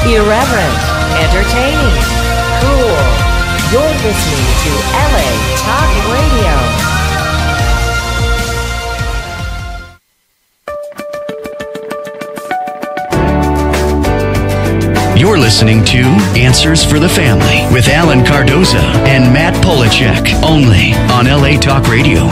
Irreverent, entertaining, cool. You're listening to LA Talk Radio. You're listening to Answers for the Family with Alan Cardoza and Matt Polachek, only on LA Talk Radio.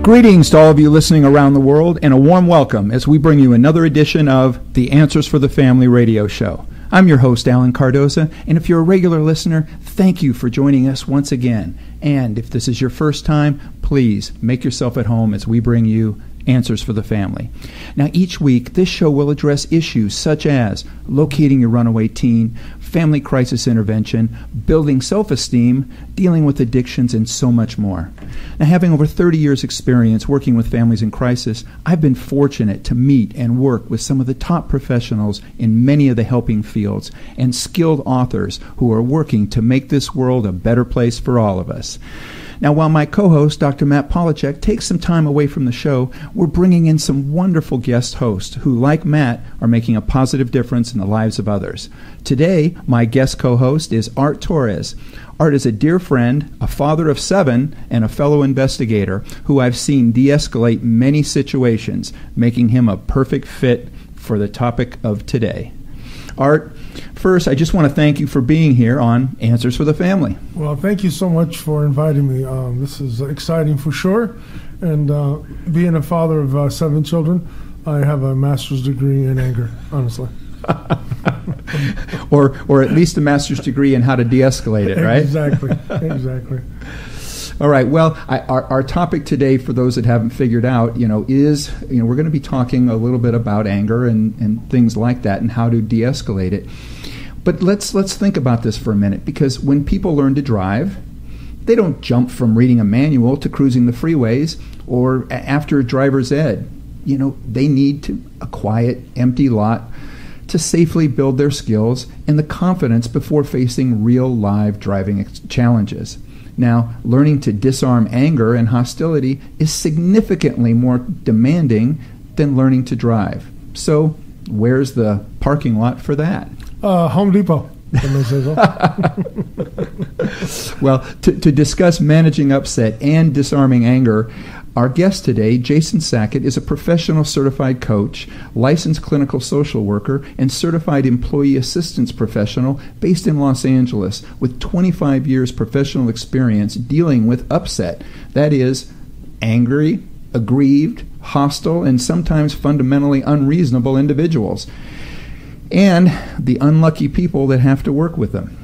Greetings to all of you listening around the world, and a warm welcome as we bring you another edition of the Answers for the Family radio show. I'm your host, Alan Cardoza, and if you're a regular listener, thank you for joining us once again. And if this is your first time, please make yourself at home as we bring you Answers for the Family. Now, each week, this show will address issues such as locating your runaway teen, family crisis intervention, building self-esteem, dealing with addictions, and so much more. Now, having over 30 years' experience working with families in crisis, I've been fortunate to meet and work with some of the top professionals in many of the helping fields and skilled authors who are working to make this world a better place for all of us. Now, while my co-host, Dr. Matt Polachek, takes some time away from the show, we're bringing in some wonderful guest hosts who, like Matt, are making a positive difference in the lives of others. Today, my guest co-host is Art Torres. Art is a dear friend, a father of 7, and a fellow investigator who I've seen de-escalate many situations, making him a perfect fit for the topic of today. Art, first, I just want to thank you for being here on Answers for the Family. Well, thank you so much for inviting me. This is exciting for sure. And being a father of 7 children, I have a master's degree in anger, honestly. or at least a master's degree in how to de-escalate it, right? Exactly. All right. Well, our topic today, for those that haven't figured out, is we're going to be talking a little bit about anger and things like that and how to de-escalate it. But let's think about this for a minute, because when people learn to drive, they don't jump from reading a manual to cruising the freeways or after driver's ed. They need a quiet, empty lot to safely build their skills and the confidence before facing real live driving challenges. Now, learning to disarm anger and hostility is significantly more demanding than learning to drive. So, where's the parking lot for that? Home Depot. Well, to discuss managing upset and disarming anger, our guest today, Jason Sackett, is a professional certified coach, licensed clinical social worker, and certified employee assistance professional based in Los Angeles with 25 years professional experience dealing with upset. That is, angry, aggrieved, hostile, and sometimes fundamentally unreasonable individuals, and the unlucky people that have to work with them.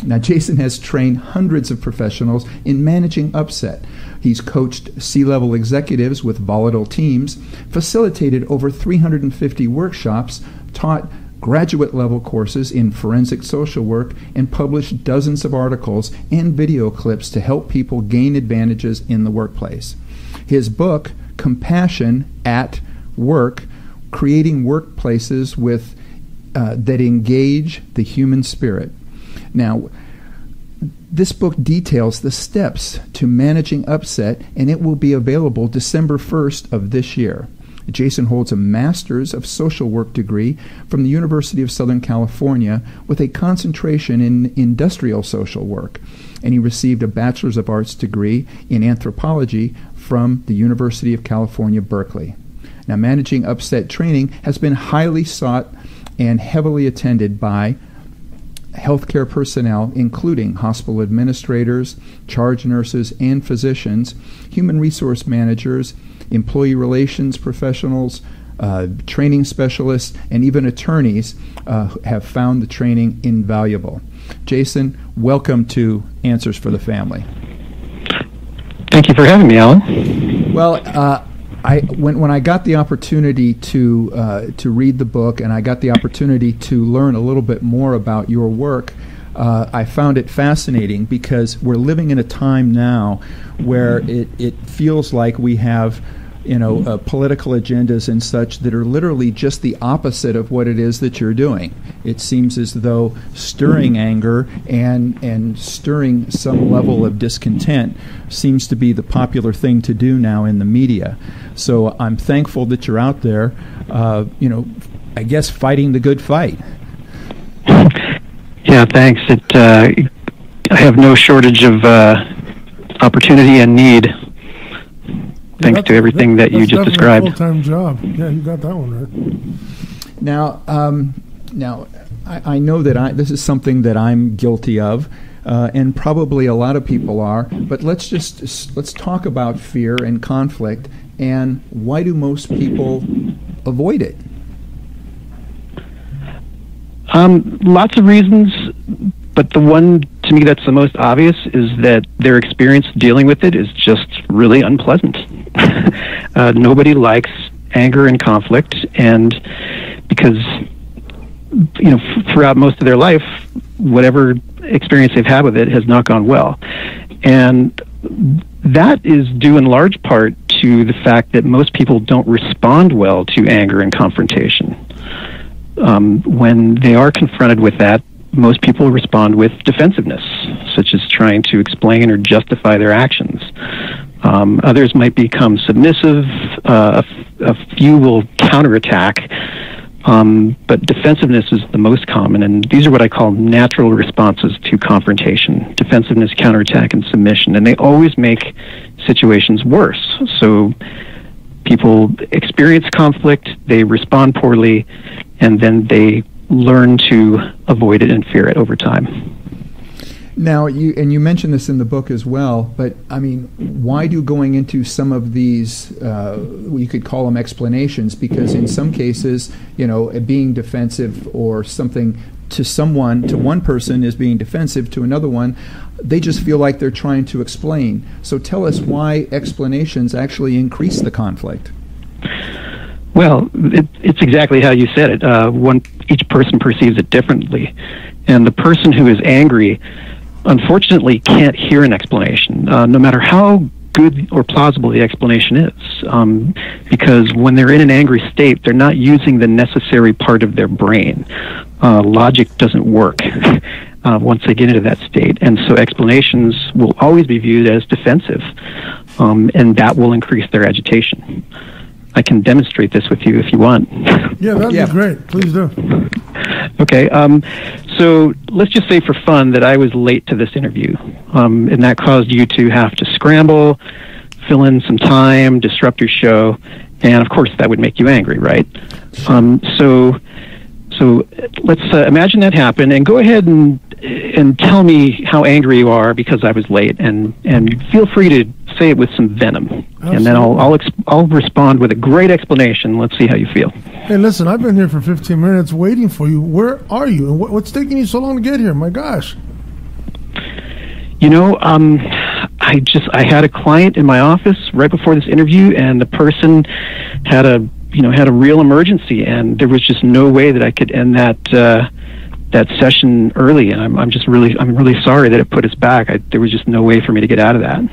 Now, Jason has trained hundreds of professionals in managing upset. He's coached C-level executives with volatile teams, facilitated over 350 workshops, taught graduate-level courses in forensic social work, and published dozens of articles and video clips to help people gain advantages in the workplace. His book, Compassion at Work, Creating Workplaces that Engage the Human Spirit. Now, this book details the steps to managing upset, and it will be available December 1st of this year. Jason holds a Master's of Social Work degree from the University of Southern California with a concentration in industrial social work, and he received a Bachelor's of Arts degree in anthropology from the University of California, Berkeley. Now, managing upset training has been highly sought and heavily attended by healthcare personnel, including hospital administrators, charge nurses, and physicians, human resource managers, employee relations professionals, training specialists, and even attorneys have found the training invaluable. Jason, welcome to Answers for the Family. Thank you for having me, Alan. Well, when I got the opportunity to read the book, and I got the opportunity to learn a little bit more about your work, I found it fascinating, because we're living in a time now where it feels like we have political agendas and such that are literally just the opposite of what it is that you're doing. It seems as though stirring anger and stirring some level of discontent seems to be the popular thing to do now in the media. So I'm thankful that you're out there, I guess, fighting the good fight. Yeah, thanks. I have no shortage of opportunity and need, thanks to everything that you just described. That's a full-time job. Yeah, you got that one right. Now, I know that this is something that I'm guilty of, and probably a lot of people are. But let's talk about fear and conflict, and why do most people avoid it? Lots of reasons, but the one to me that's the most obvious is that their experience dealing with it is just really unpleasant. Nobody likes anger and conflict, and because throughout most of their life, whatever experience they've had with it has not gone well. And that is due in large part to the fact that most people don't respond well to anger and confrontation. When they are confronted with that, most people respond with defensiveness, such as trying to explain or justify their actions. Others might become submissive. A few will counterattack. But defensiveness is the most common, and these are what I call natural responses to confrontation: defensiveness, counterattack, and submission. And they always make situations worse. So people experience conflict, they respond poorly, and then they learn to avoid it and fear it over time. Now, you mentioned this in the book as well, but I mean, why do going into some of these, you could call them explanations, because in some cases, being defensive or something to one person is being defensive, to another one, they just feel like they're trying to explain. So tell us why explanations actually increase the conflict. Well, it's exactly how you said it. Each person perceives it differently, and the person who is angry, unfortunately, can't hear an explanation, no matter how good or plausible the explanation is, because when they're in an angry state, they're not using the necessary part of their brain. Logic doesn't work once they get into that state, and so explanations will always be viewed as defensive, and that will increase their agitation. I can demonstrate this with you if you want. Yeah, that'd be great. Please do. Okay, so let's just say for fun that I was late to this interview, and that caused you to have to scramble, fill in some time, disrupt your show, and of course that would make you angry, right? So let's imagine that happened, and go ahead and tell me how angry you are because I was late, and feel free to say it with some venom. Absolutely. And then I'll respond with a great explanation. Let's see how you feel. Hey, listen, I've been here for 15 minutes waiting for you. Where are you? And what's taking you so long to get here? My gosh. I had a client in my office right before this interview, and the person had a real emergency, and there was just no way that I could end that session early, and I'm really sorry that it put us back. There was just no way for me to get out of that.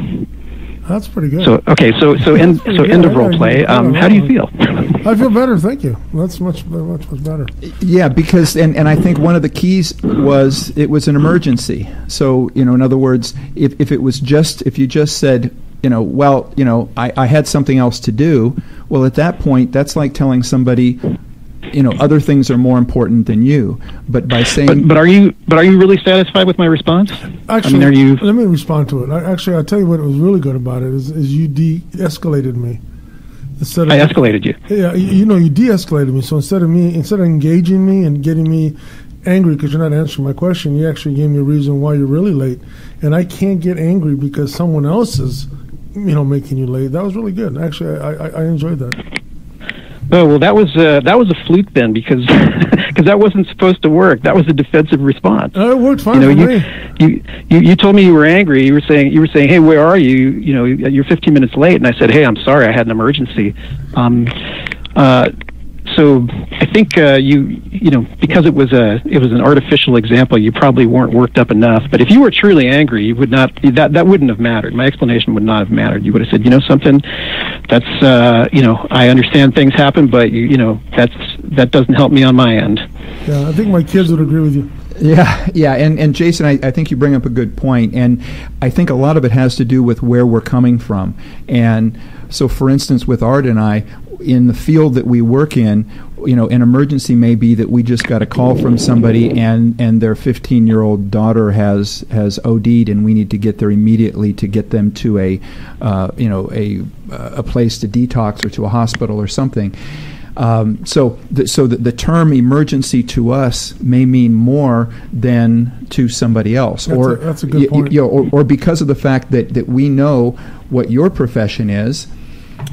That's pretty good. So end of role play. How do you feel? I feel better, thank you. That's much better. Yeah, because and I think one of the keys was it was an emergency. So in other words, if you just said, I had something else to do. Well, at that point, that's like telling somebody, other things are more important than you. But by saying, but are you really satisfied with my response? Actually, let me respond to it. I'll tell you what was really good about it is you de-escalated me. I escalated you. Yeah, you de-escalated me. So instead of engaging me and getting me angry because you're not answering my question, you actually gave me a reason why you're really late. And I can't get angry because someone else is, making you late. That was really good. Actually, I enjoyed that. Oh, well, that was a fluke then, because that wasn't supposed to work. That was a defensive response. It worked fine for me. You told me you were angry. You were saying, hey, where are you? You're 15 minutes late, and I said, hey, I'm sorry, I had an emergency. So I think because it was an artificial example, you probably weren't worked up enough. But if you were truly angry, you would not. That wouldn't have mattered. My explanation would not have mattered. You would have said, something. That's I understand things happen, but that doesn't help me on my end. Yeah, I think my kids would agree with you. Yeah, and Jason, I think you bring up a good point, and I think a lot of it has to do with where we're coming from. And so, for instance, with Art and I, in the field that we work in, an emergency may be that we just got a call from somebody and their 15-year-old daughter has OD'd, and we need to get there immediately to get them to a place to detox or to a hospital or something. So the term emergency to us may mean more than to somebody else. That's a good point. Or because of the fact that we know what your profession is,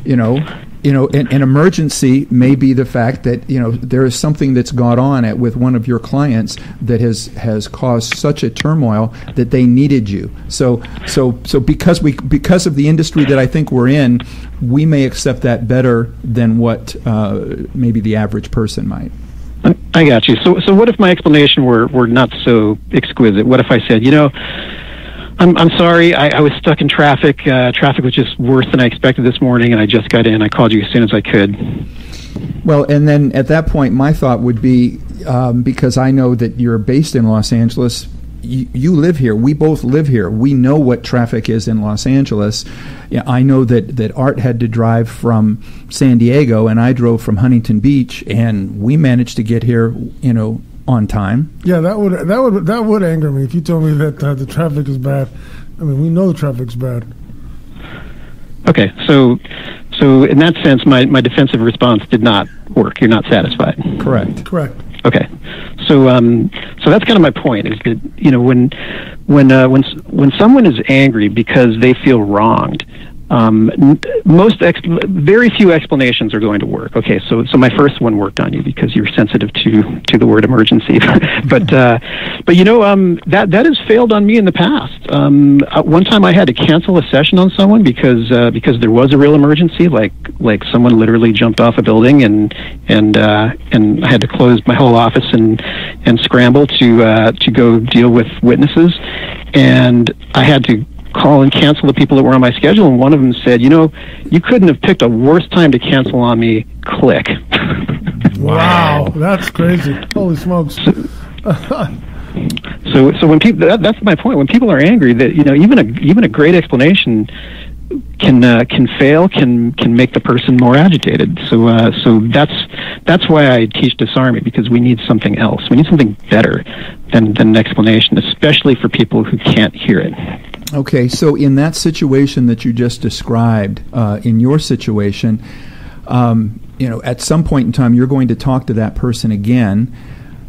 an emergency may be the fact that there is something that's gone on with one of your clients that has caused such a turmoil that they needed you. So because of the industry that I think we're in, we may accept that better than what maybe the average person might. I got you. So what if my explanation were not so exquisite? What if I said, I'm sorry, I was stuck in traffic. Traffic was just worse than I expected this morning, and I just got in. I called you as soon as I could. Well, and then at that point, my thought would be, because I know that you're based in Los Angeles, you live here. We both live here. We know what traffic is in Los Angeles. I know that Art had to drive from San Diego, and I drove from Huntington Beach, and we managed to get here, on time. Yeah, that would anger me if you told me that the traffic is bad. I mean, we know the traffic's bad. Okay, so in that sense, my defensive response did not work. You're not satisfied. Correct. Okay, so that's kind of my point. Is that when someone is angry because they feel wronged, very few explanations are going to work. Okay, so my first one worked on you because you're sensitive to the word emergency, but that has failed on me in the past. One time I had to cancel a session on someone because there was a real emergency, like someone literally jumped off a building and I had to close my whole office and scramble to go deal with witnesses, and I had to call and cancel the people that were on my schedule, and one of them said, you couldn't have picked a worse time to cancel on me, click. Wow, that's crazy. Holy smokes. So when people, that's my point, when people are angry, that even a great explanation can fail, can make the person more agitated. So that's why I teach disarming, because we need something else. We need something better than an explanation, especially for people who can't hear it. Okay, so in that situation that you just described, in your situation, at some point in time you're going to talk to that person again.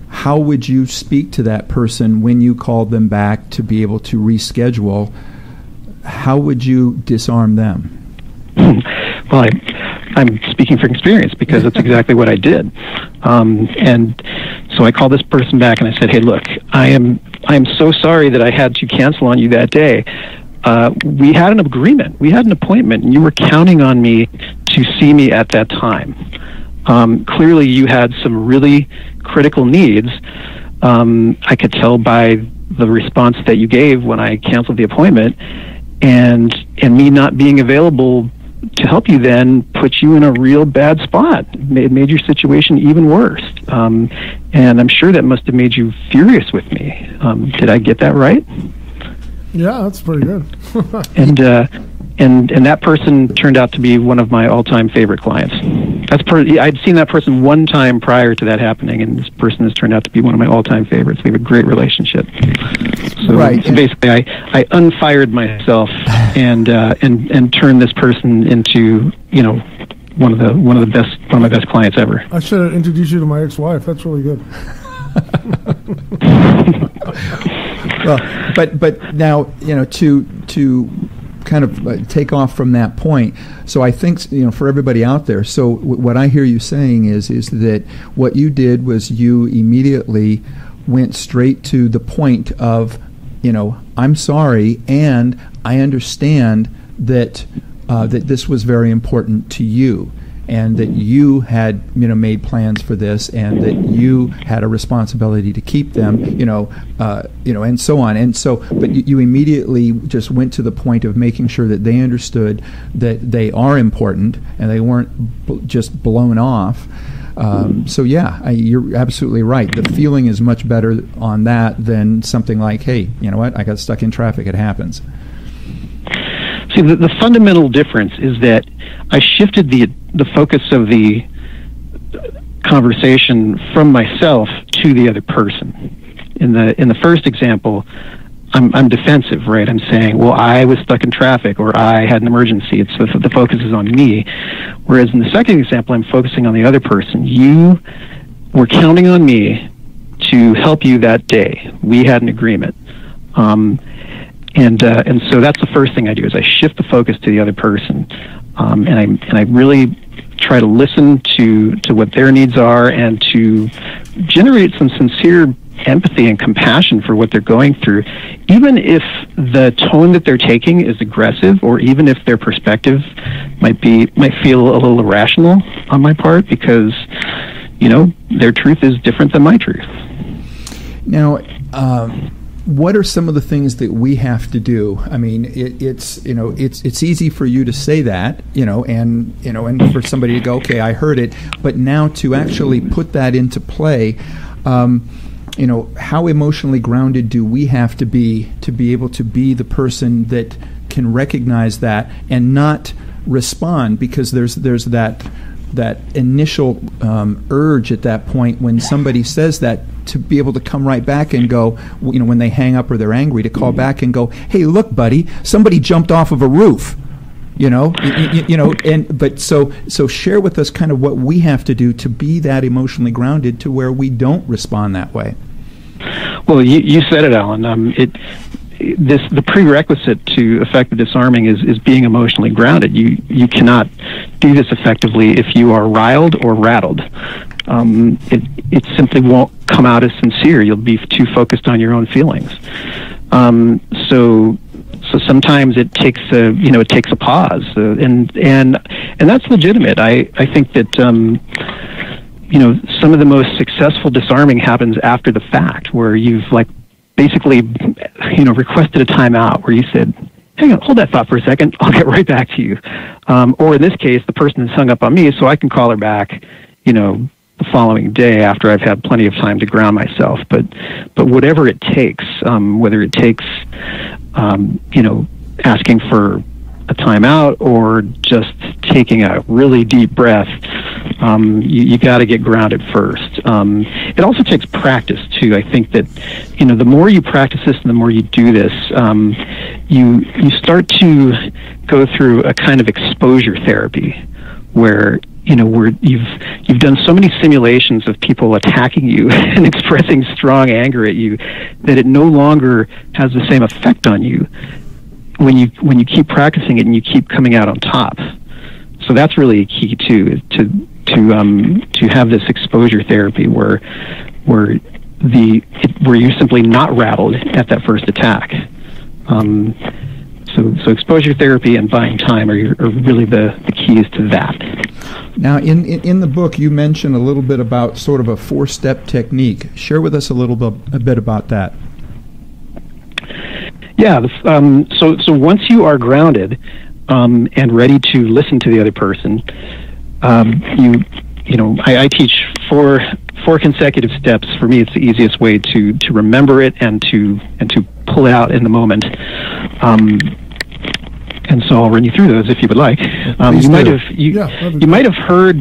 How would you speak to that person when you called them back to be able to reschedule? How would you disarm them? Well, I'm speaking from experience because that's exactly what I did. And so I called this person back and I said, hey, look, I am so sorry that I had to cancel on you that day. We had an agreement. We had an appointment, and you were counting on me to see me at that time. Clearly, you had some really critical needs. I could tell by the response that you gave when I canceled the appointment, and me not being available to help you then put you in a real bad spot. It made your situation even worse. And I'm sure that must have made you furious with me. Did I get that right? Yeah, that's pretty good. And that person turned out to be one of my all-time favorite clients. I'd seen that person one time prior to that happening, and this person has turned out to be one of my all-time favorites. We have a great relationshest. So, right. So basically, I unfired myself and turned this person into one of my best clients ever. I should have introduced you to my ex-wife. That's really good. Well, but now to kind of take off from that point. So I think for everybody out there. So what I hear you saying is that what you did was you immediately went straight to the point of, I'm sorry, and I understand that that this was very important to you, and that you had made plans for this, and that you had a responsibility to keep them, and so on. And so, but you immediately just went to the point of making sure that they understood that they are important and they weren't just blown off. So yeah, you're absolutely right. The feeling is much better on that than something like, hey, you know what, I got stuck in traffic, it happens. See, the fundamental difference is that I shifted the the focus of the conversation from myself to the other person. In the first example, I'm defensive, right? I'm saying, well, I was stuck in traffic, or I had an emergency. It's the focus is on me. Whereas in the second example, I'm focusing on the other person. You were counting on me to help you that day. We had an agreement. And so that's the first thing I do, is I shift the focus to the other person. And I really try to listen to what their needs are, and to generate some sincere empathy and compassion for what they're going through, even if the tone that they're taking is aggressive, or even if their perspective might feel a little irrational on my part, because their truth is different than my truth. Now, what are some of the things that we have to do? I mean, it's easy for you to say that, and for somebody to go, okay, I heard it, but now to actually put that into play, how emotionally grounded do we have to be able to be the person that can recognize that and not respond? Because there's that initial urge at that point when somebody says that, to be able to come right back and go, when they hang up or they're angry, to call back and go, hey, look, buddy, somebody jumped off of a roof. But so share with us kind of what we have to do to be that emotionally grounded, to where we don't respond that way. Well, you said it, Alan. The prerequisite to effective disarming is being emotionally grounded. You cannot do this effectively if you are riled or rattled. It simply won't come out as sincere. You'll be too focused on your own feelings. So sometimes it takes a pause, and that's legitimate. I think that some of the most successful disarming happens after the fact, where you've basically requested a timeout, where you said, hang on, hold that thought for a second, I'll get right back to you. Or in this case, the person has hung up on me, so I can call her back, the following day after I've had plenty of time to ground myself. But whatever it takes, whether it takes, asking for a timeout or just taking a really deep breath, you got to get grounded first. It also takes practice too. I think that the more you practice this and the more you do this, you start to go through a kind of exposure therapy, where you've done so many simulations of people attacking you and expressing strong anger at you that it no longer has the same effect on you when you keep practicing it and you keep coming out on top. So that's really a key too, to have this exposure therapy where you're simply not rattled at that first attack. So exposure therapy and buying time are really the keys to that. Now, in the book, you mentioned a little bit about sort of a 4-step technique. Share with us a bit about that. Yeah. So once you are grounded and ready to listen to the other person, I teach four consecutive steps. For me, it's the easiest way to remember it and to pull it out in the moment. And so I'll run you through those if you would like. You might have heard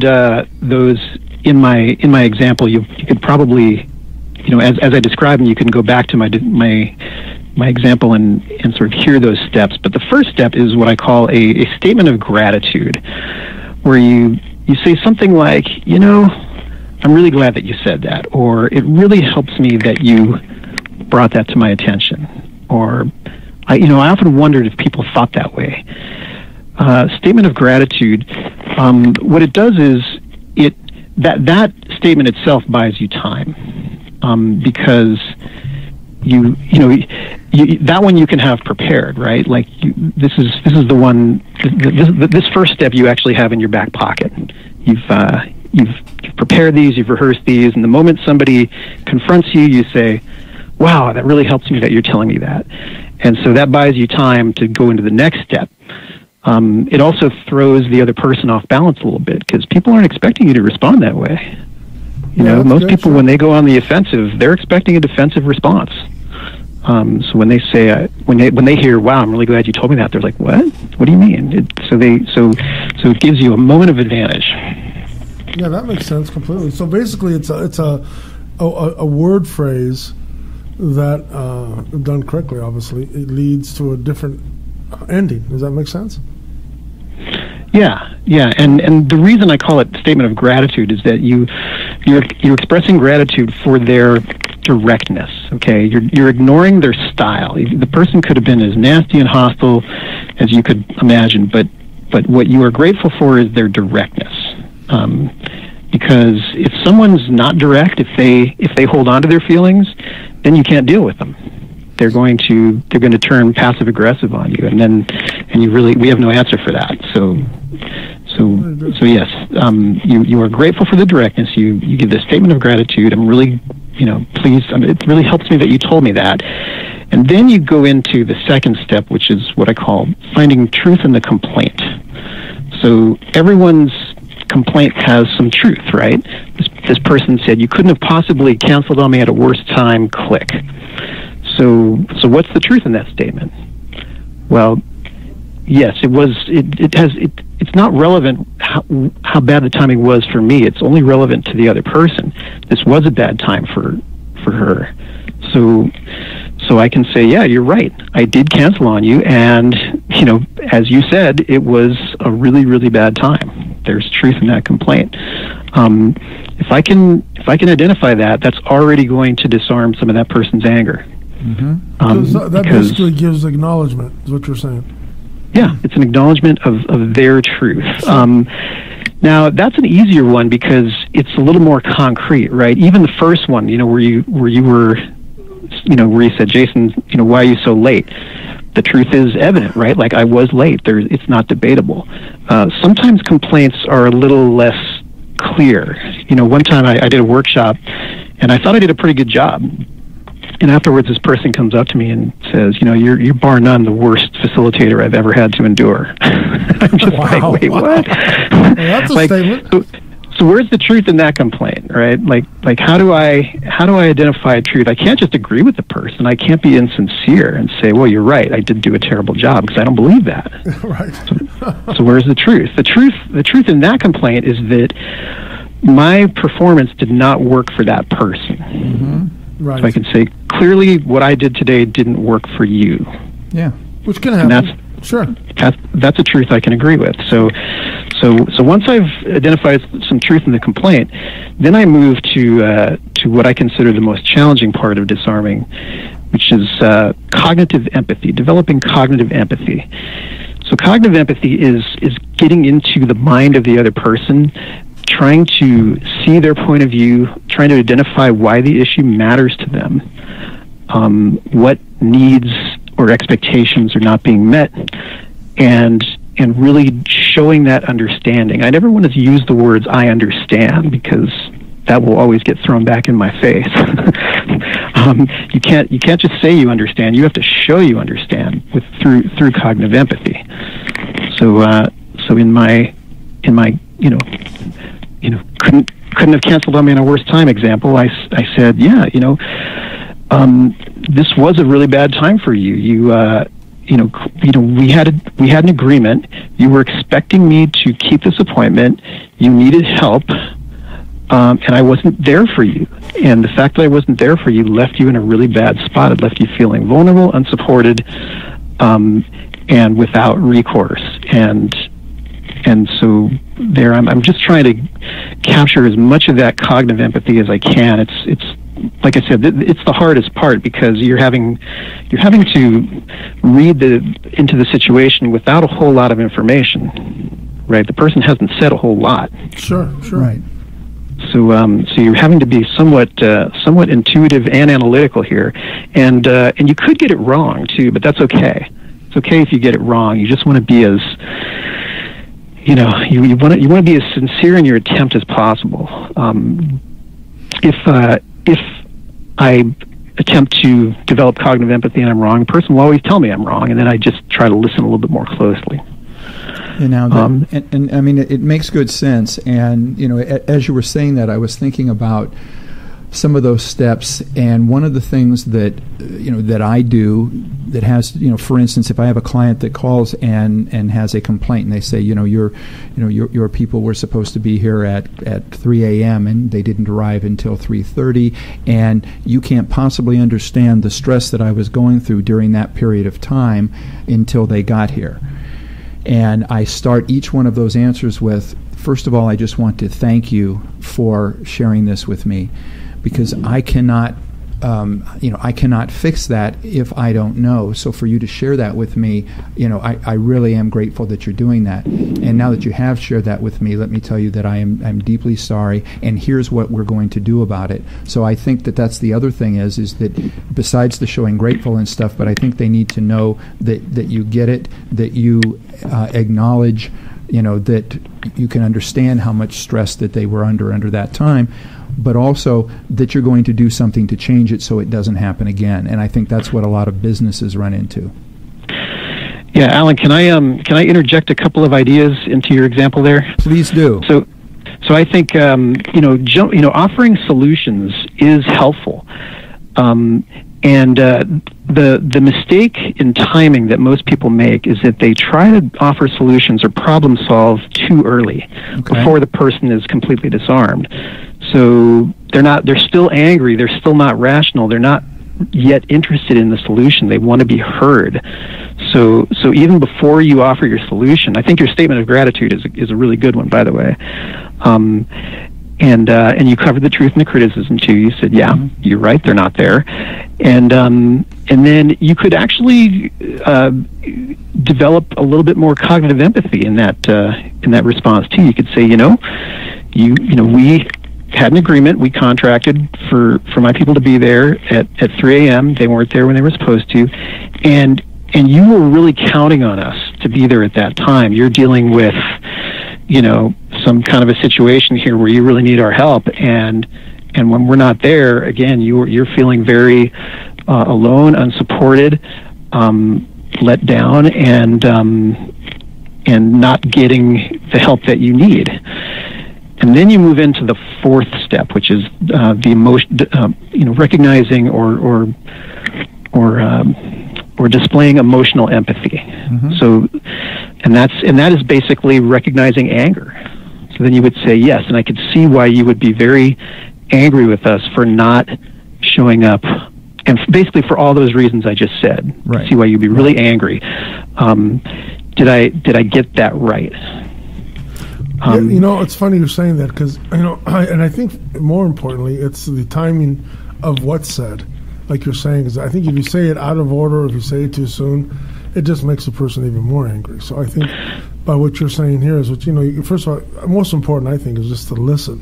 those in my example. You could probably, as I describe them, you can go back to my example and sort of hear those steps. But the first step is what I call a statement of gratitude, where you say something like, I'm really glad that you said that, or it really helps me that you brought that to my attention, or I often wondered if people thought that way. Statement of gratitude, what it does is that statement itself buys you time, because that one you can have prepared, right? Like this is the one. This first step you actually have in your back pocket. You've prepared these, you've rehearsed these, and the moment somebody confronts you, you say, "Wow, that really helps me that you're telling me that." And so that buys you time to go into the next step. It also throws the other person off balance a little bit, because people aren't expecting you to respond that way. Most people, when they go on the offensive, they're expecting a defensive response. So when they say when they hear, "Wow, I'm really glad you told me that," they're like, "What? What do you mean?" So it gives you a moment of advantage. Yeah, that makes sense completely. So basically, it's a word phrase that, done correctly, obviously, it leads to a different ending. Does that make sense? Yeah, and the reason I call it statement of gratitude is that you're expressing gratitude for their directness. Okay, you're ignoring their style. The person could have been as nasty and hostile as you could imagine, but what you are grateful for is their directness. Because if someone's not direct, if they hold on to their feelings, then you can't deal with them. They're going to turn passive aggressive on you, and we have no answer for that. So yes, you are grateful for the directness. You give the statement of gratitude. I'm really pleased. It really helps me that you told me that. And then you go into the second step, which is what I call finding truth in the complaint. So everyone's complaint has some truth, right? This person said, "You couldn't have possibly canceled on me at a worse time, click." So what's the truth in that statement? Well, yes, it's not relevant how bad the timing was for me. It's only relevant to the other person. This was a bad time for her. So I can say, yeah, you're right. I did cancel on you, and as you said, it was a really, really bad time. There's truth in that complaint. If I can identify that, that's already going to disarm some of that person's anger. Mm-hmm. That basically gives acknowledgement, is what you're saying. Yeah, it's an acknowledgement of their truth. Now, that's an easier one because it's a little more concrete, right? Even the first one, where you said, "Jason, why are you so late?" The truth is evident, right? Like, I was late. It's not debatable. Sometimes complaints are a little less clear. One time I did a workshop, and I thought I did a pretty good job. And afterwards, this person comes up to me and says, you're bar none the worst facilitator I've ever had to endure. I'm just like, wait, what? Well, that's a statement. So where's the truth in that complaint, right? Like how do I identify truth? I can't just agree with the person. I can't be insincere and say, well, you're right, I did do a terrible job, because I don't believe that. Right. So where's the truth? The truth in that complaint is that my performance did not work for that person. Mm-hmm. Right. So I can say, clearly what I did today didn't work for you. Yeah. Which can happen. And sure. That's a truth I can agree with. So once I've identified some truth in the complaint, then I move to what I consider the most challenging part of disarming, which is cognitive empathy, developing cognitive empathy. So cognitive empathy is getting into the mind of the other person, trying to see their point of view, trying to identify why the issue matters to them, what needs or expectations are not being met, and really showing that understanding. I never want to use the words "I understand," because that will always get thrown back in my face. You can't just say you understand. You have to show you understand through cognitive empathy. So in my couldn't have canceled on me in a worse time example, I said, yeah, this was a really bad time for you. We had an agreement. You were expecting me to keep this appointment. You needed help, and I wasn't there for you. And the fact that I wasn't there for you left you in a really bad spot. It left you feeling vulnerable, unsupported, and without recourse. And so there, I'm just trying to capture as much of that cognitive empathy as I can. It's like I said, it's the hardest part, because you're having to read into the situation without a whole lot of information, right? The person hasn't said a whole lot. Sure. Right. So you're having to be somewhat intuitive and analytical here, and you could get it wrong too, but that's okay. It's okay if you get it wrong. You just want to be as you want to be as sincere in your attempt as possible. If I attempt to develop cognitive empathy and I'm wrong, the person will always tell me I'm wrong, and then I just try to listen a little bit more closely. And I mean, it makes good sense. And as you were saying that, I was thinking about some of those steps. And one of the things that that I do that has, for instance, if I have a client that calls and has a complaint, and they say, your people were supposed to be here at 3 a.m. and they didn't arrive until 3:30, and you can't possibly understand the stress that I was going through during that period of time until they got here. And I start each one of those answers with, first of all, I just want to thank you for sharing this with me, because I cannot fix that if I don't know. So for you to share that with me, I really am grateful that you're doing that. And now that you have shared that with me, let me tell you that I'm deeply sorry, and here's what we're going to do about it. So I think that that's the other thing is that besides the showing grateful and stuff, but I think they need to know that you get it, that you acknowledge, that you can understand how much stress that they were under that time, but also that you're going to do something to change it so it doesn't happen again. And I think that's what a lot of businesses run into. Yeah, Alan, can I interject a couple of ideas into your example there? Please do. So I think offering solutions is helpful. And the mistake in timing that most people make is that they try to offer solutions or problem solve too early, before the person is completely disarmed. So they're still angry, they're still not rational, they're not yet interested in the solution. They want to be heard. So even before you offer your solution, I think your statement of gratitude is a really good one, by the way. And you covered the truth and the criticism too. You said, yeah, you're right, they're not there. And then you could actually develop a little bit more cognitive empathy in that response too. You could say, we had an agreement, we contracted for my people to be there at 3 a.m. They weren't there when they were supposed to, and you were really counting on us to be there at that time. You're dealing with some kind of a situation here where you really need our help, and when we're not there, again, you're feeling very alone, unsupported, let down, and not getting the help that you need. And then you move into the fourth step, which is the emotion, recognizing or displaying emotional empathy. So, and that is basically recognizing anger. So then you would say, yes, and I could see why you would be very angry with us for not showing up, and basically for all those reasons I just said. Right. See why you'd be really angry. Did I get that right? It's funny you're saying that, because I think more importantly, it's the timing of what's said. Like you're saying, because I think if you say it out of order, or if you say it too soon, it just makes the person even more angry. So I think by what you're saying here is first of all, most important, I think, is just to listen,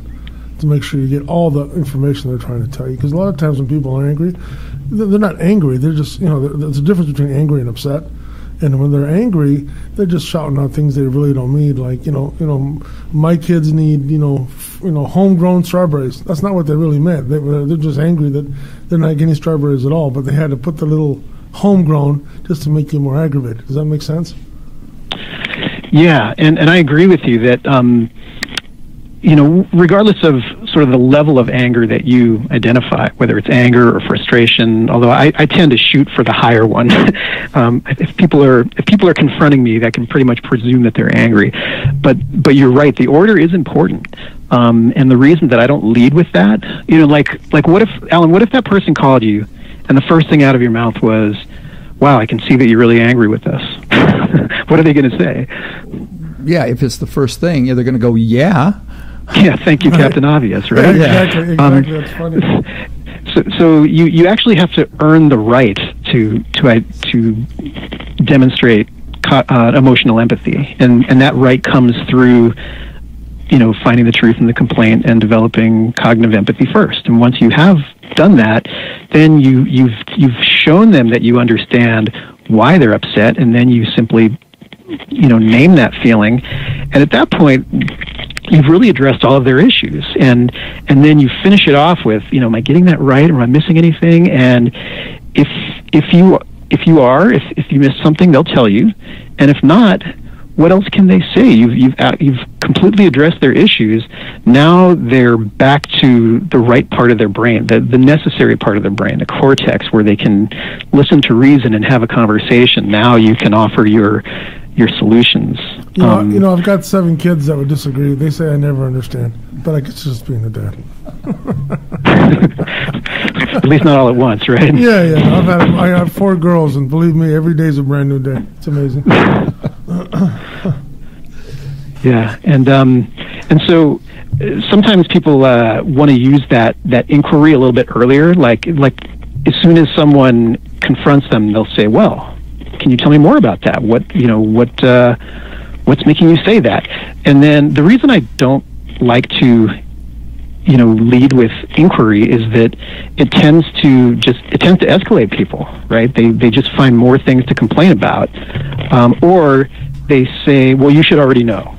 to make sure you get all the information they're trying to tell you. Because a lot of times when people are angry, they're not angry. They're just, there's a difference between angry and upset. And when they're angry, they're just shouting out things they really don't need. Like, my kids need, homegrown strawberries. That's not what they really meant. They're just angry that they're not getting strawberries at all. But they had to put the little homegrown just to make you more aggravated. Does that make sense? Yeah, and I agree with you that, regardless of sort of the level of anger that you identify, whether it's anger or frustration, although I tend to shoot for the higher one. If people are confronting me, I can pretty much presume that they're angry. But you're right, the order is important. And the reason that I don't lead with that, like what if, Alan, what if that person called you and the first thing out of your mouth was, wow, I can see that you're really angry with us. What are they going to say? Yeah, if it's the first thing, they're going to go, yeah. Yeah, thank you, Captain Obvious, right? Yeah, exactly. That's funny. So you actually have to earn the right to demonstrate emotional empathy, and that right comes through, finding the truth in the complaint and developing cognitive empathy first. And once you have done that, then you've shown them that you understand why they're upset, and then you simply name that feeling, and at that point you've really addressed all of their issues, and then you finish it off with, am I getting that right, or am I missing anything? And if you missed something, they'll tell you, and if not, what else can they say? You've completely addressed their issues. Now they're back to the right part of their brain, the necessary part of their brain, the cortex, where they can listen to reason and have a conversation. Now you can offer your solutions. You know, I've got 7 kids that would disagree. They say I never understand, but I guess just being a dad. At least not all at once, right? Yeah. I have 4 girls, and believe me, every day's a brand new day. It's amazing. Yeah, and so sometimes people want to use that inquiry a little bit earlier, like as soon as someone confronts them, they'll say, "Well, can you tell me more about that? What's making you say that?" And then the reason I don't like to lead with inquiry is that it tends to escalate people, right? They just find more things to complain about, or they say, "Well, you should already know."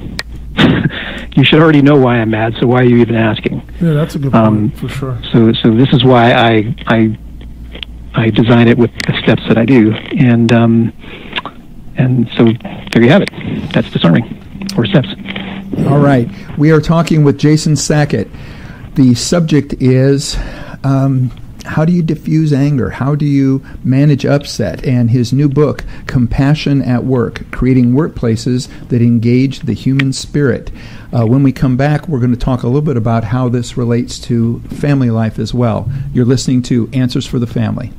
You should already know why I'm mad, so why are you even asking? Yeah, that's a good point, for sure. So this is why I design it with the steps that I do, and so there you have it. That's disarming, 4 steps. All right, we are talking with Jason Sackett. The subject is how do you diffuse anger? How do you manage upset? And his new book, Compassion at Work, Creating Workplaces That Engage the Human Spirit. When we come back, we're going to talk a little bit about how this relates to family life as well. You're listening to Answers for the Family.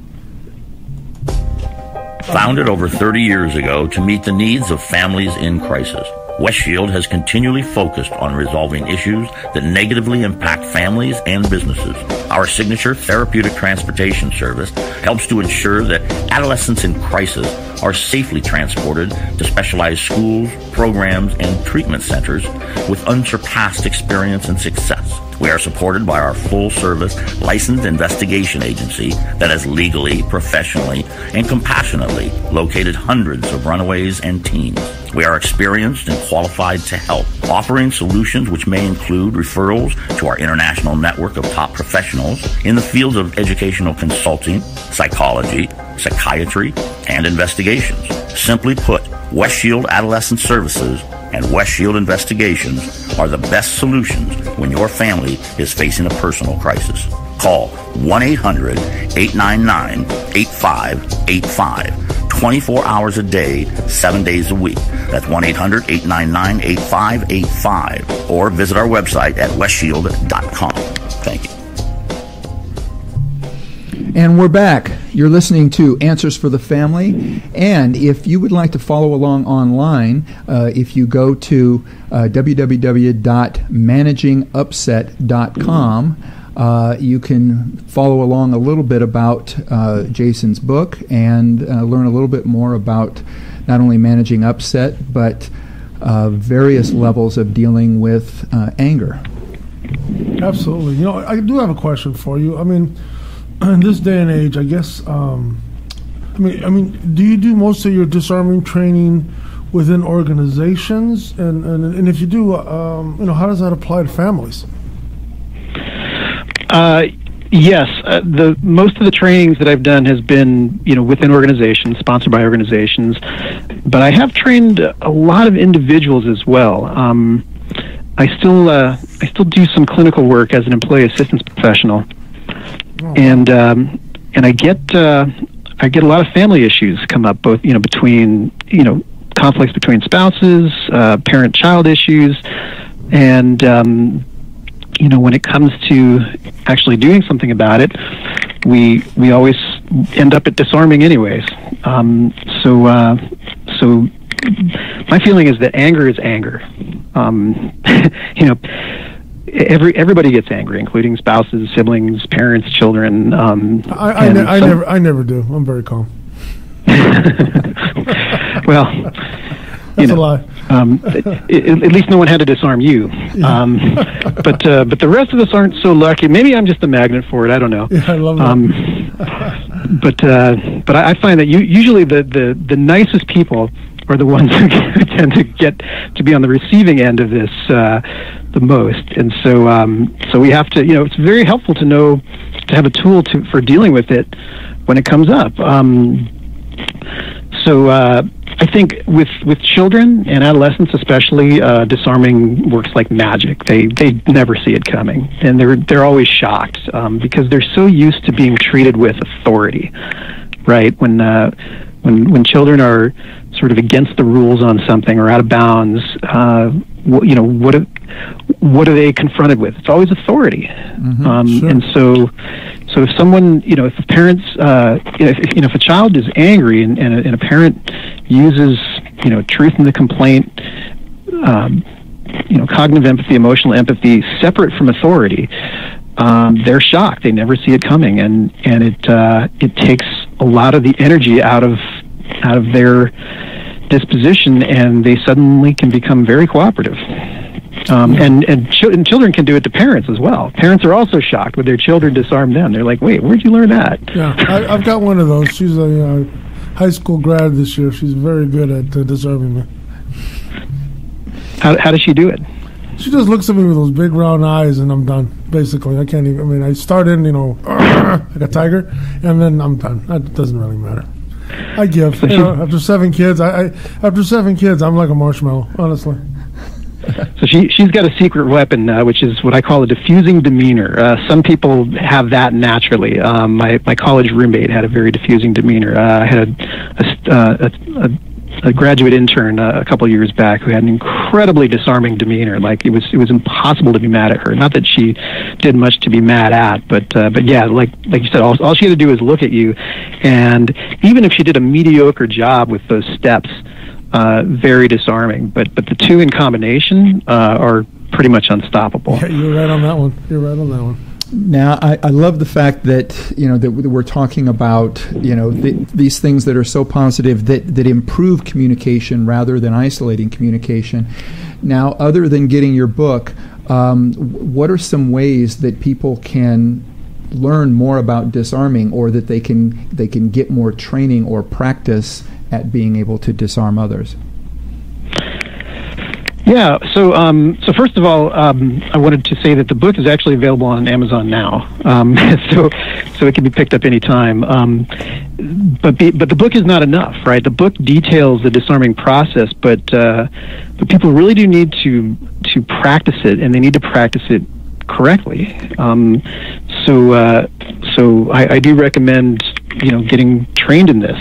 Founded over 30 years ago to meet the needs of families in crisis, Westshield has continually focused on resolving issues that negatively impact families and businesses. Our signature therapeutic transportation service helps to ensure that adolescents in crisis are safely transported to specialized schools, programs, and treatment centers with unsurpassed experience and success. We are supported by our full-service licensed investigation agency that has legally, professionally, and compassionately located hundreds of runaways and teens. We are experienced and qualified to help, offering solutions which may include referrals to our international network of top professionals in the fields of educational consulting, psychology, psychiatry, and investigations. Simply put, Westshield Adolescent Services and Westshield Investigations are the best solutions when your family is facing a personal crisis. Call 1-800-899-8585. 24 hours a day, 7 days a week. That's 1-800-899-8585. Or visit our website at westshield.com. Thank you. And we're back. You're listening to Answers for the Family. And if you would like to follow along online, if you go to www.managingupset.com, you can follow along a little bit about Jason's book and learn a little bit more about not only managing upset, but various levels of dealing with anger. Absolutely. You know, I do have a question for you. I mean, in this day and age, I guess, I mean, do you do most of your disarming training within organizations? And if you do, how does that apply to families? Yes, the most of the trainings that I've done has been, within organizations, sponsored by organizations, but I have trained a lot of individuals as well. I still do some clinical work as an employee assistance professional, and I get a lot of family issues come up, both between conflicts between spouses, parent-child issues, and when it comes to actually doing something about it, we always end up at disarming anyways. So my feeling is that anger is anger. Everybody gets angry, including spouses, siblings, parents, children. I never do. I'm very calm. Well, that's a lie. At least no one had to disarm you. But the rest of us aren't so lucky. Maybe I'm just a magnet for it. I don't know. Yeah, I love that. But I find that usually the nicest people are the ones who tend to get to be on the receiving end of this the most. And so we have to. It's very helpful to know, to have a tool for dealing with it when it comes up. So I I think with children and adolescents especially, disarming works like magic. They never see it coming, and they're always shocked because they're so used to being treated with authority, right? When children are sort of against the rules on something or out of bounds, what are they confronted with? It's always authority. Sure. And so if someone, if the parents, if a child is angry and a parent uses, truth in the complaint, cognitive empathy, emotional empathy, separate from authority, they're shocked. They never see it coming, and it takes a lot of the energy out of their disposition, and they suddenly can become very cooperative. And children can do it to parents as well. Parents are also shocked when their children disarm them. They're like, "Wait, where'd you learn that?" Yeah, I've got one of those. She's a high school grad this year. She's very good at disarming me. How does she do it? She just looks at me with those big round eyes, and I'm done. Basically, I can't even. I mean, I start in, like a tiger, and then I'm done. It doesn't really matter. I give. So after 7 kids, after 7 kids, I'm like a marshmallow, honestly. So she's got a secret weapon, which is what I call a diffusing demeanor. Some people have that naturally. My college roommate had a very diffusing demeanor. I had a graduate intern a couple years back who had an incredibly disarming demeanor. Like it was impossible to be mad at her. Not that she did much to be mad at, but yeah, like you said, all she had to do was look at you, and even if she did a mediocre job with those steps, very disarming. But the two in combination are pretty much unstoppable. Yeah, you're right on that one. You're right on that one. Now, I love the fact that that we're talking about these things that are so positive that improve communication rather than isolating communication. Now, other than getting your book, what are some ways that people can learn more about disarming, or that they can get more training or practice at being able to disarm others? Yeah, so first of all, I wanted to say that the book is actually available on Amazon now, so it can be picked up anytime. But the book is not enough, right? The book details the disarming process, but people really do need to practice it, and they need to practice it correctly. So I do recommend getting trained in this.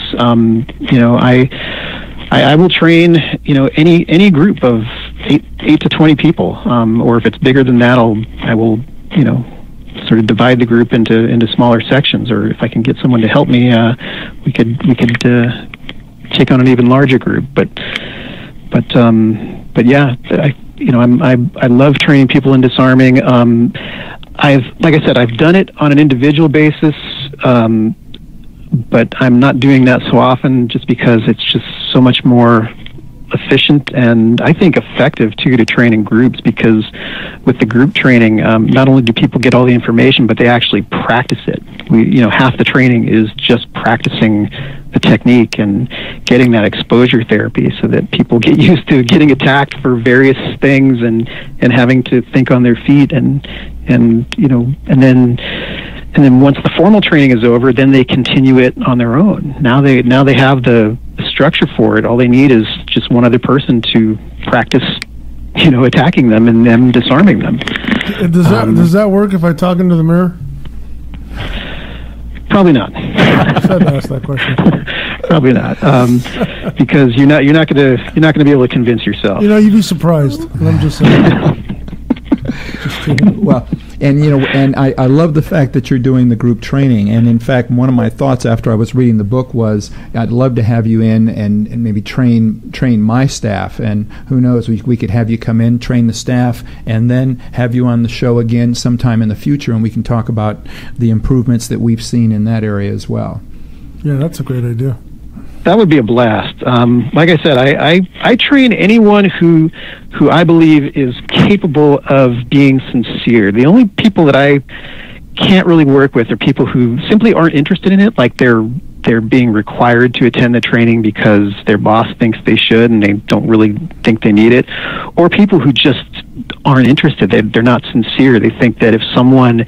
I will train, any group of 8 to 20 people, or if it's bigger than that, I will sort of divide the group into smaller sections. Or if I can get someone to help me, we could take on an even larger group. But yeah, I love training people in disarming. Like I said, I've done it on an individual basis. But I'm not doing that so often, just because it's just so much more efficient and I think effective too to train in groups, because with the group training, not only do people get all the information, but they actually practice it. Half the training is just practicing the technique and getting that exposure therapy, so that people get used to getting attacked for various things and having to think on their feet and then once the formal training is over, then they continue it on their own. Now they have the structure for it. All they need is just one other person to practice, attacking them and them disarming them. Does that work if I talk into the mirror? Probably not. I had to ask that question. Probably not, because you're not gonna be able to convince yourself. You'd be surprised. I'm just saying. Well, and I love the fact that you're doing the group training. And in fact, one of my thoughts after I was reading the book was, I'd love to have you in and maybe train my staff. And who knows, we could have you come in, train the staff, and then have you on the show again sometime in the future, and we can talk about the improvements that we've seen in that area as well. Yeah, that's a great idea. That would be a blast. Like I said, I train anyone who I believe is capable of being sincere. The only people that I can't really work with are people who simply aren't interested in it, like they're being required to attend the training because their boss thinks they should and they don't really think they need it, or people who just aren't interested. They're not sincere. They think that if someone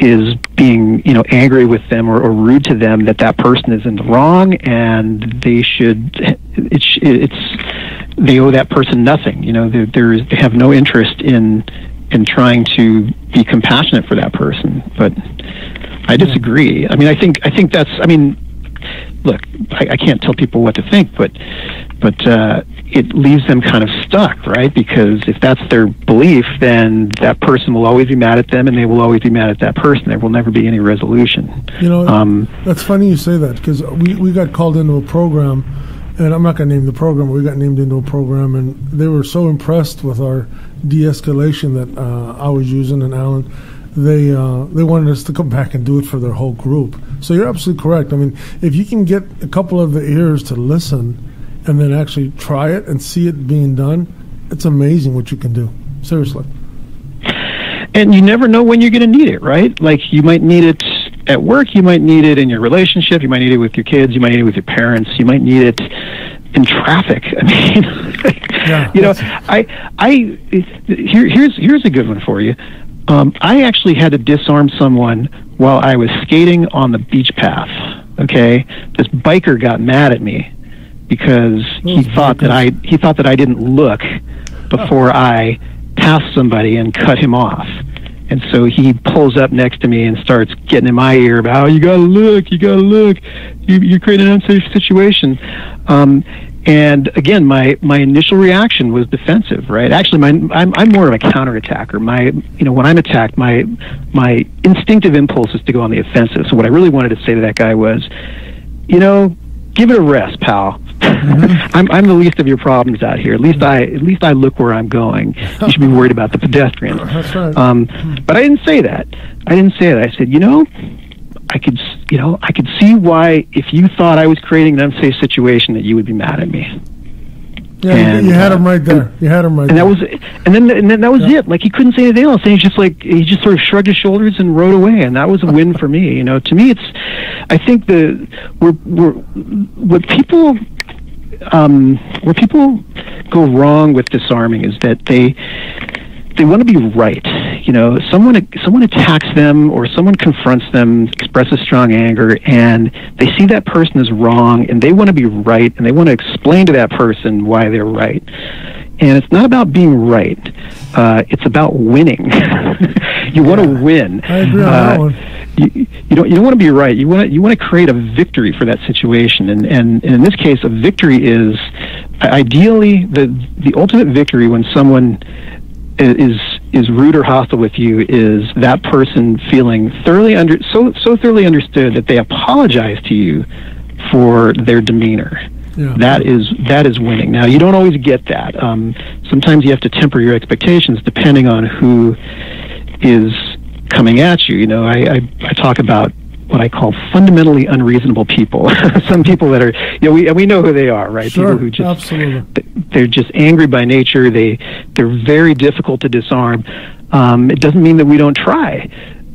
is being, angry with them or rude to them, that person is in the wrong, and they owe that person nothing. They have no interest in trying to be compassionate for that person. But I disagree. I mean, I think that's. I mean, look, I can't tell people what to think, but it leaves them kind of stuck, right? Because if that's their belief, then that person will always be mad at them, and they will always be mad at that person. There will never be any resolution. That's funny you say that, because we got called into a program, and I'm not going to name the program, but we got named into a program, and they were so impressed with our de-escalation that I was using, and Alan, they wanted us to come back and do it for their whole group. So you're absolutely correct. I mean, if you can get a couple of the ears to listen and then actually try it and see it being done, it's amazing what you can do. Seriously. And you never know when you're going to need it, right? Like, you might need it at work, you might need it in your relationship, you might need it with your kids, you might need it with your parents, you might need it in traffic. I mean, here's a good one for you. I actually had to disarm someone while I was skating on the beach path. Okay, this biker got mad at me because he thought that I didn't look before I passed somebody and cut him off. And so he pulls up next to me and starts getting in my ear about, you gotta look, you're creating an unsafe situation. And again, my initial reaction was defensive, right? Actually, I'm more of a counterattacker. When I'm attacked, my instinctive impulse is to go on the offensive. So what I really wanted to say to that guy was, give it a rest, pal. Mm-hmm. I'm the least of your problems out here. At least I look where I'm going. You should be worried about the pedestrian. That's right. But I didn't say that. I said, I could see why, if you thought I was creating an unsafe situation, that you would be mad at me. Yeah, and you had him right there. And that was, and then that was it. Like, he couldn't say anything else. And he just sort of shrugged his shoulders and rode away. And that was a win for me. To me, I think where people go wrong with disarming is that they want to be right. Someone attacks them, or someone confronts them, expresses strong anger, and they see that person as wrong, and they want to be right, and they want to explain to that person why they're right. And it's not about being right. It's about winning. You want to win. I agree on that one. You don't want to be right. You want to create a victory for that situation, and in this case, a victory is ideally the ultimate victory when someone is rude or hostile with you is that person feeling so thoroughly understood that they apologize to you for their demeanor. Yeah. That is winning. Now, you don't always get that. Sometimes you have to temper your expectations depending on who is coming at you. I talk about what I call fundamentally unreasonable people. Some people that are, we know who they are, right? Sure, people who just, absolutely. They're just angry by nature. They're very difficult to disarm. It doesn't mean that we don't try.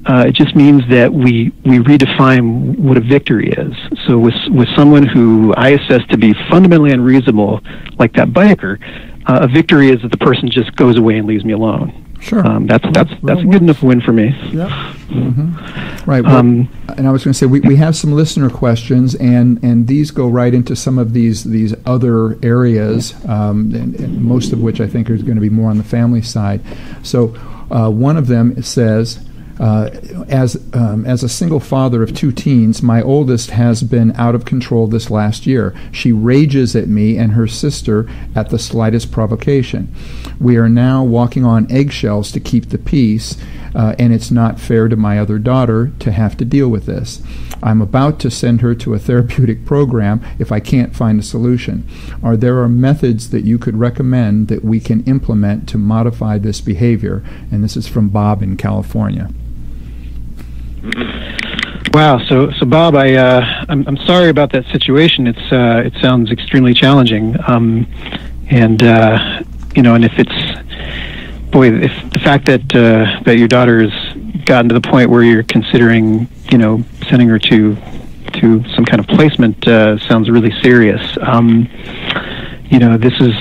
It just means that we redefine what a victory is. So with someone who I assess to be fundamentally unreasonable, like that biker, a victory is that the person just goes away and leaves me alone. Sure. That's a good enough win for me. Yeah. Mm-hmm. Right. Well, and I was going to say we have some listener questions, and these go right into some of these other areas, and most of which I think are going to be more on the family side. So one of them says, as a single father of two teens, my oldest has been out of control this last year. She rages at me and her sister at the slightest provocation. We are now walking on eggshells to keep the peace, and it's not fair to my other daughter to have to deal with this. I'm about to send her to a therapeutic program if I can't find a solution. Are there methods that you could recommend that we can implement to modify this behavior? And this is from Bob in California. Wow. So Bob, I'm sorry about that situation. It sounds extremely challenging. And if the fact that your daughter has gotten to the point where you're considering, sending her to some kind of placement sounds really serious. this is,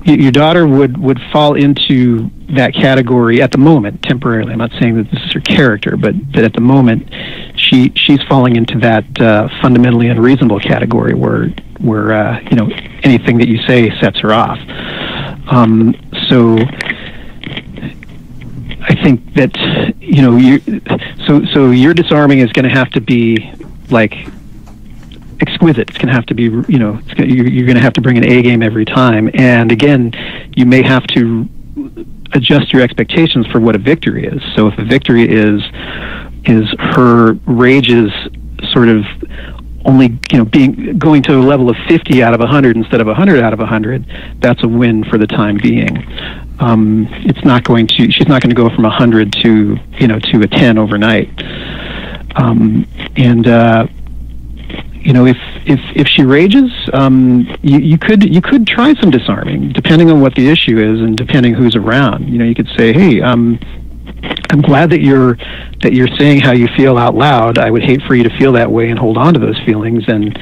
your daughter would fall into that category at the moment, temporarily. I'm not saying that this is her character, but that at the moment she's falling into that fundamentally unreasonable category where anything that you say sets her off. So I think that so your disarming is going to have to be like exquisite. It's going to have to be, you're going to have to bring an A game every time. And again, you may have to adjust your expectations for what a victory is. So if a victory is her rage is sort of only, going to a level of 50 out of 100 instead of 100 out of 100, that's a win for the time being. She's not going to go from 100 to a 10 overnight. If she rages, you could try some disarming, depending on what the issue is and depending who's around. You could say, hey, I'm glad that you're saying how you feel out loud. I would hate for you to feel that way and hold on to those feelings and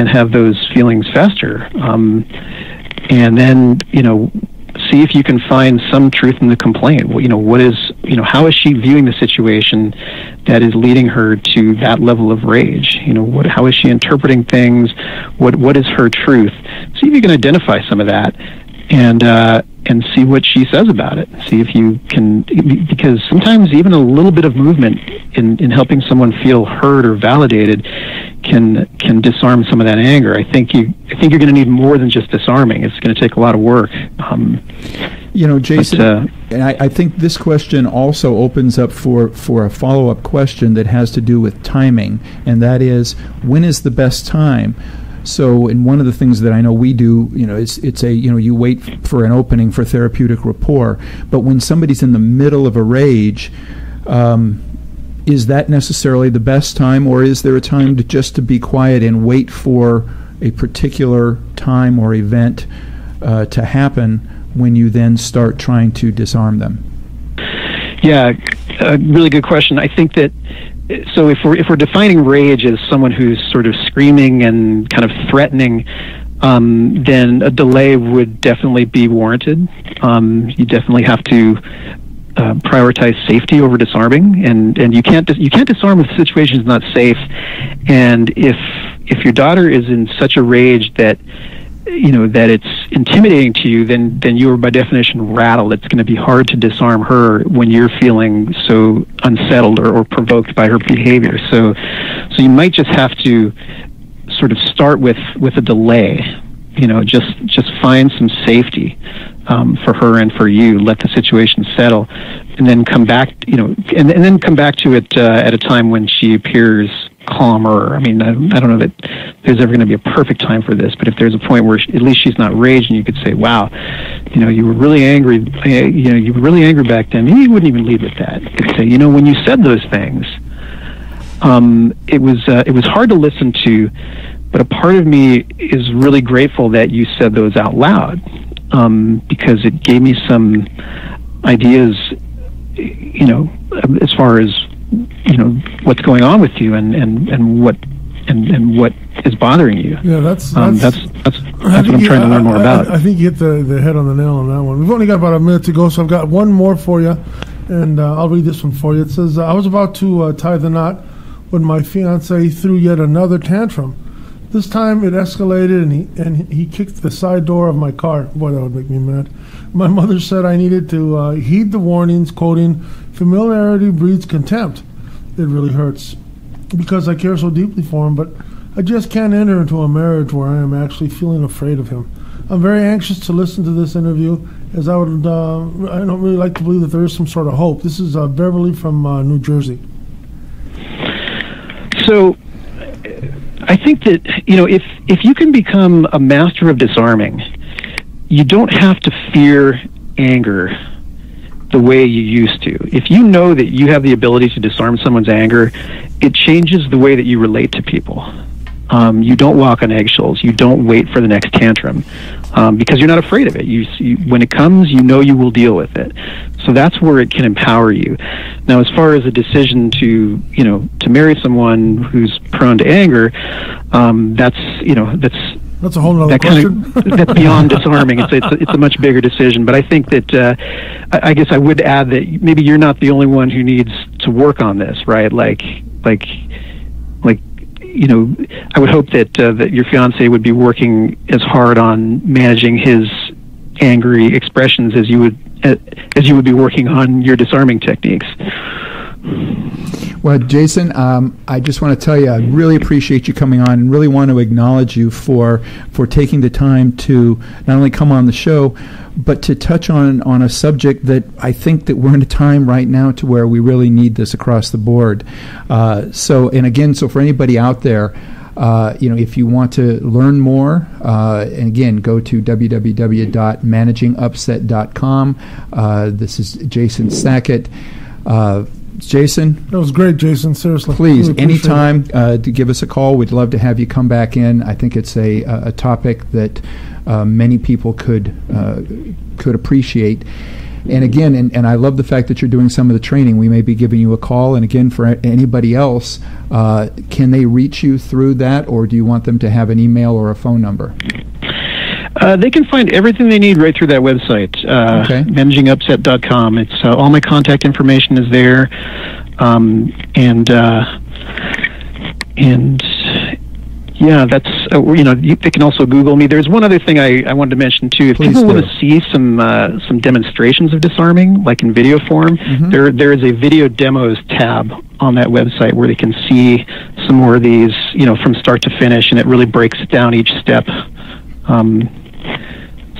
have those feelings fester. And then see if you can find some truth in the complaint. How is she viewing the situation that is leading her to that level of rage? How is she interpreting things? What is her truth? See if you can identify some of that and see what she says about it. See if you can, because sometimes even a little bit of movement in helping someone feel heard or validated can disarm some of that anger. I think you're going to need more than just disarming. It's going to take a lot of work. Jason, and I think this question also opens up for a follow-up question that has to do with timing, and that is, when is the best time? So, and one of the things that I know we do, it's you wait for an opening for therapeutic rapport, but when somebody's in the middle of a rage, is that necessarily the best time, or is there a time to be quiet and wait for a particular time or event to happen when you then start trying to disarm them? Yeah, a really good question. I think that, so if we're defining rage as someone who's sort of screaming and kind of threatening, then a delay would definitely be warranted. You definitely have to prioritize safety over disarming, and you can't disarm if the situation is not safe. And if your daughter is in such a rage that that it's intimidating to you, then you are by definition rattled. It's going to be hard to disarm her when you're feeling so unsettled or provoked by her behavior. So you might just have to sort of start with a delay. Just find some safety for her and for you. Let the situation settle, and then come back. And then come back to it at a time when she appears calmer. I mean, I don't know that there's ever going to be a perfect time for this, but if there's a point where at least she's not raging, you could say, wow, you were really angry. You were really angry back then. Maybe you wouldn't even lead with that. You could say, when you said those things, it was hard to listen to, but a part of me is really grateful that you said those out loud, because it gave me some ideas, as far as what's going on with you and what is bothering you. Yeah, that's what I'm trying to learn more about. I think you hit the head on the nail on that one. We've only got about a minute to go, so I've got one more for you, and I'll read this one for you. It says, I was about to tie the knot when my fiance threw yet another tantrum. This time it escalated, and he kicked the side door of my car. Boy, that would make me mad. My mother said I needed to heed the warnings, quoting, "Familiarity breeds contempt." It really hurts because I care so deeply for him, but I just can't enter into a marriage where I am actually feeling afraid of him. I'm very anxious to listen to this interview, as I don't really like to believe that there is some sort of hope. This is Beverly from New Jersey. So I think that, if you can become a master of disarming, you don't have to fear anger the way you used to. If you know that you have the ability to disarm someone's anger, it changes the way that you relate to people. You don't walk on eggshells. You don't wait for the next tantrum, because you're not afraid of it. When it comes, you will deal with it. So that's where it can empower you. Now, as far as a decision to marry someone who's prone to anger, that's That's a whole other question. That's beyond disarming. It's a much bigger decision. But I think that I guess I would add that maybe you're not the only one who needs to work on this, right? Like you know, I would hope that that your fiance would be working as hard on managing his angry expressions as you would be working on your disarming techniques. Well, Jason, I just want to tell you, I really appreciate you coming on, and really want to acknowledge you for taking the time to not only come on the show, but to touch on a subject that I think that we're in a time right now to where we really need this across the board. So for anybody out there, if you want to learn more, and again, go to www.managingupset.com. This is Jason Sackett. Jason? That was great, Jason. Seriously. Please, really anytime to give us a call. We'd love to have you come back in. I think it's a topic that many people could appreciate. And again, and I love the fact that you're doing some of the training. We may be giving you a call. And again, for anybody else, can they reach you through that, or do you want them to have an email or a phone number? They can find everything they need right through that website, managingupset.com. It's all my contact information is there, and yeah, that's they can also Google me. There's one other thing I wanted to mention too. If people want to see some demonstrations of disarming, like in video form, there is a video demos tab on that website where they can see some more of these, from start to finish, and it really breaks down each step.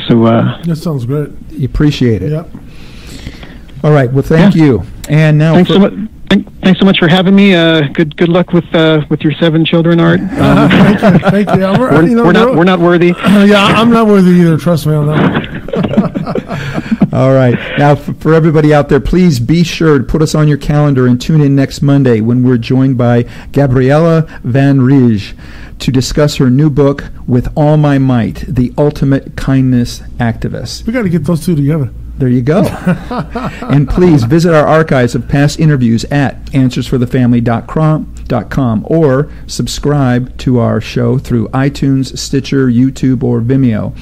That sounds great. You appreciate it. Yep. All right. Well, thank you. And now, thanks so much for having me. Good luck with your 7 children, Art. Thank you. We're not worthy. Yeah, I'm not worthy either. Trust me on that one. All right. Now, for everybody out there, please be sure to put us on your calendar and tune in next Monday when we're joined by Gabriella Van Rij to discuss her new book, With All My Might, The Ultimate Kindness Activist. We got to get those two together. There you go. And please visit our archives of past interviews at answersforthefamily.com or subscribe to our show through iTunes, Stitcher, YouTube, or Vimeo.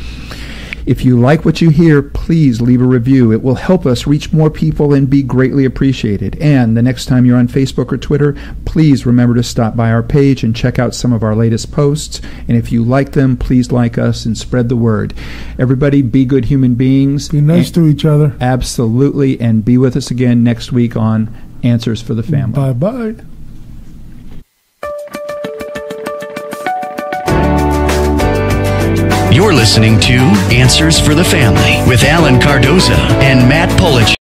If you like what you hear, please leave a review. It will help us reach more people and be greatly appreciated. And the next time you're on Facebook or Twitter, please remember to stop by our page and check out some of our latest posts. And if you like them, please like us and spread the word. Everybody, be good human beings. Be nice to each other. Absolutely. And be with us again next week on Answers for the Family. Bye-bye. You're listening to Answers for the Family with Alan Cardoza and Matt Polich.